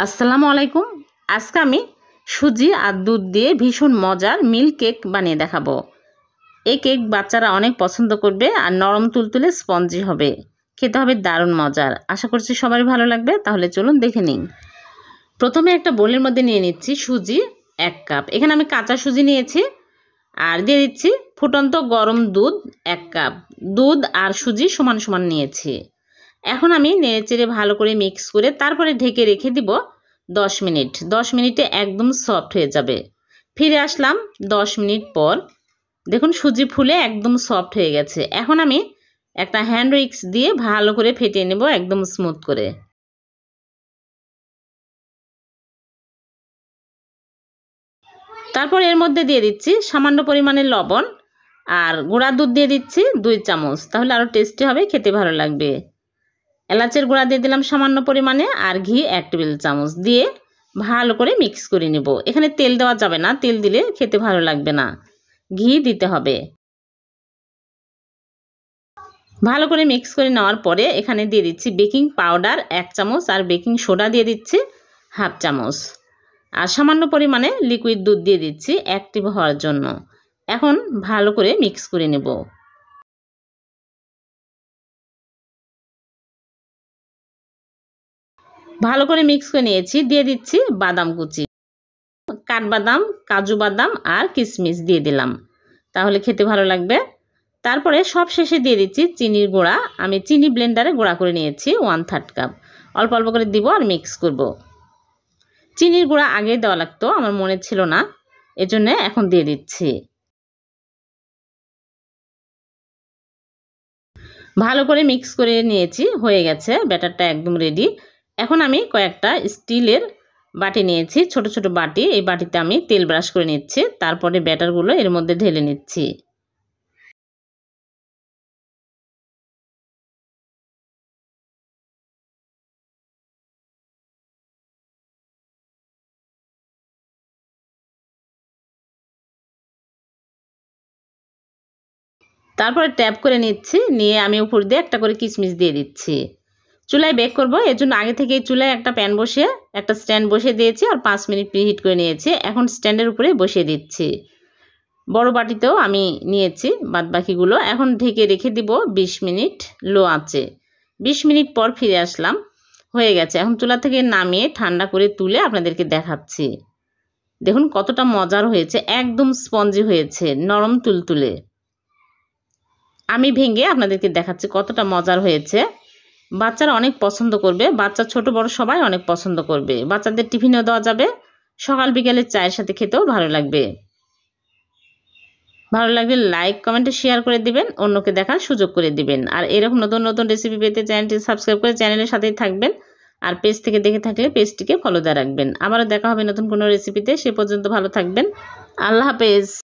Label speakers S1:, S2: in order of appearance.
S1: আসসালামু আলাইকুম। আজকে আমি সুজি আর দুধ দিয়ে ভীষণ মজার মিল্ক কেক বানিয়ে দেখাবো। এই কেক বাচ্চারা অনেক পছন্দ করবে আর নরম তুলতুলে স্পঞ্জি হবে। খেতে হবে দারুণ মজার। আশা করছি সবারই ভালো লাগবে। তাহলে চলুন দেখে নিন। প্রথমে একটা বোলের মধ্যে নিয়ে নিচ্ছি সুজি 1 কাপ। এখানে আমি কাঁচা সুজি নিয়েছি। আর দিয়ে দিচ্ছি ফুটন্ত গরম দুধ 1 কাপ। দুধ আর সুজি সমান সমান নিয়েছি। এখন আমি নেড়েচেড়ে ভালো করে মিক্স করে তারপরে ঢেকে রেখে দিব 10 মিনিট। 10 মিনিটে একদম সফট হয়ে যাবে। ফিরে আসলাম 10 মিনিট পর। দেখুন সুজি ফুলে একদম সফট হয়ে গেছে। এখন আমি একটা হ্যান্ড উইক্স দিয়ে ভালো করে ফেটিয়ে নেব একদম স্মুথ করে। তারপর এর মধ্যে দিয়ে দিচ্ছি সামান্য পরিমাণে লবণ আর গুঁড়া দুধ দিয়ে দিচ্ছি 2 চামচ। তাহলে আরও টেস্টি হবে, খেতে ভালো লাগবে। এলাচের গুঁড়া দিয়ে দিলাম সামান্য পরিমাণে আর ঘি 1 টেবিল চামচ দিয়ে ভালো করে মিক্স করে নেব। এখানে তেল দেওয়া যাবে না, তেল দিলে খেতে ভালো লাগবে না, ঘি দিতে হবে। ভালো করে মিক্স করে নেওয়ার পরে এখানে দিয়ে দিচ্ছি বেকিং পাউডার 1 চামচ আর বেকিং সোডা দিয়ে দিচ্ছি 1/2 চামচ আর সামান্য পরিমাণে লিকুইড দুধ দিয়ে দিচ্ছি অ্যাক্টিভ হওয়ার জন্য। এখন ভালো করে মিক্স করে নেব। ভালো করে মিক্স করে নিয়েছি। দিয়ে দিচ্ছি বাদাম কুচি, কাঠবাদাম, কাজু বাদাম আর কিশমিশ দিয়ে দিলাম, তাহলে খেতে ভালো লাগবে। তারপরে সব শেষে দিয়ে দিচ্ছি চিনির গুঁড়া। আমি চিনি ব্লেন্ডারে গুঁড়া করে নিয়েছি 1/3 কাপ। অল্প অল্প করে দিব আর মিক্স করব। চিনির গুঁড়া আগে দেওয়া লাগতো, আমার মনে ছিল না, এজন্য এখন দিয়ে দিচ্ছি। ভালো করে মিক্স করে নিয়েছি, হয়ে গেছে, ব্যাটারটা একদম রেডি। এখন আমি কয়েকটা স্টিলের বাটি নিয়েছি, ছোট ছোট বাটি। এই বাটিতে আমি তেল ব্রাশ করে নিচ্ছি, তারপরে ব্যাটারগুলো এর মধ্যে ঢেলে নিচ্ছি। তারপরে ট্যাপ করে নিচ্ছি, নিয়ে আমি উপর দিয়ে একটা করে কিশমিশ দিয়ে দিচ্ছি। চুলায় বেক করব, এর জন্য আগে থেকেই চুলায় একটা প্যান বসিয়ে একটা স্ট্যান্ড বসিয়ে দিয়েছি আর 5 মিনিট প্রিহিট করে নিয়েছি। এখন স্ট্যান্ডের উপরে বসিয়ে দিচ্ছি। বড় বাটিতেও আমি নিয়েছি বাদবাকিগুলো। এখন ঢেকে রেখে দিব 20 মিনিট লো আঁচে। 20 মিনিট পর ফিরে আসলাম, হয়ে গেছে। এখন চুলা থেকে নামিয়ে ঠান্ডা করে তুলে আপনাদেরকে দেখাচ্ছি। দেখুন কতটা মজার হয়েছে, একদম স্পঞ্জি হয়েছে, নরম তুলতুলে। আমি ভেঙে আপনাদেরকে দেখাচ্ছি কতটা মজার হয়েছে। বাচ্চারা অনেক পছন্দ করবে, বাচ্চা ছোট বড় সবাই অনেক পছন্দ করবে। বাচ্চাদের টিফিনেও দেওয়া যাবে, সকাল বিকেলে চায়ের সাথে খেতেও ভালো লাগবে। ভালো লাগলে লাইক কমেন্টে শেয়ার করে দিবেন, অন্যকে দেখার সুযোগ করে দিবেন। আর এরকম নতুন নতুন রেসিপি পেতে চ্যানেলটি সাবস্ক্রাইব করে চ্যানেলের সাথেই থাকবেন। আর পেজ থেকে দেখে থাকলে পেজটিকে ফলো দিয়ে রাখবেন। আবারও দেখা হবে নতুন কোনো রেসিপিতে। সে পর্যন্ত ভালো থাকবেন। আল্লাহ হাফেজ।